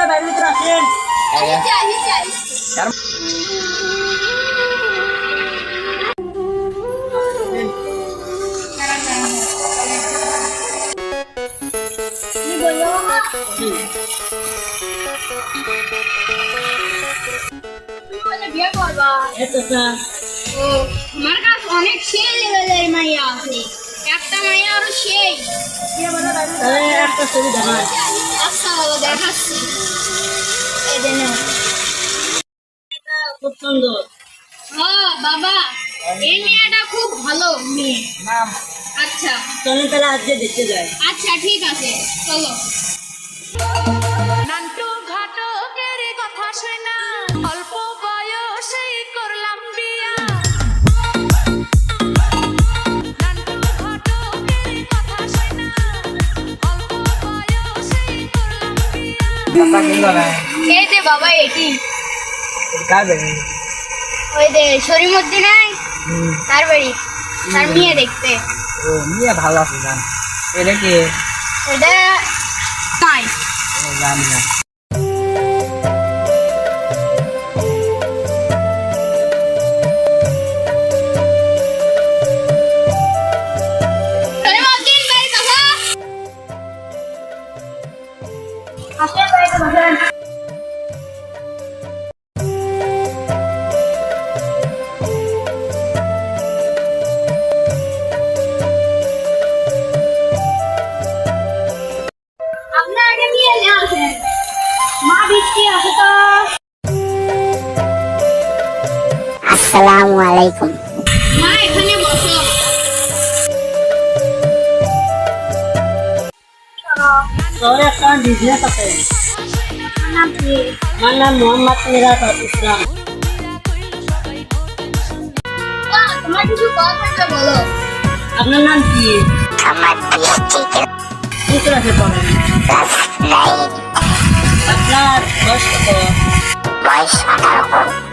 বাইরে ভিতরে আসেন। বিয়ে করবা? আমার কাছে অনেক সেই লেভেলের মাইয়া আছে, একটা মাইয়া আরো সেই। একটা ছবি দেখান। আচ্ছা বাবা দেখাচ্ছি। এই যে নাও। খুব সুন্দর। বাবা এই মেয়েটা খুব ভালো মেয়ে। নাম? আচ্ছা চলেন তাহলে আজকে দেখতে যাই। আচ্ছা ঠিক আছে চলো। নান্টু ঘাটকের কথা শোনা অল্প বয়সেই করলাম বিয়া। নান্টু ঘাটকের কথা শোনা অল্প বয়সেই করলাম বিয়া। এই যে বাবা এটি কার বাড়ি? ওই যে শরীমুদ্দিন নাই তার বাড়ি, তার মেয়ে দেখতে। ও মেয়ে ভালো আছে জান। এটা কি? ওটা নাই। ও জানি না। শরীমুদ্দিন বাড়ি কথা আসেন বাড়িতে বসেন। আপনার আগে নিয়ে আসেন। মা বৃষ্টি আছে তো। আসসালামু আলাইকুম। মা এখানে বসো। শহরে একটা বিজনেস আছে। নাম কি? আমার নাম মোহাম্মদ মিরাজ ইসলাম। তোমার কিছু কথা থাকলে বলো। আপনার নাম কি? আমার পিএইচডি কি ক্লাসে পড়েন? ক্লাস 9, আপনার বয়স কত? বয়স 18।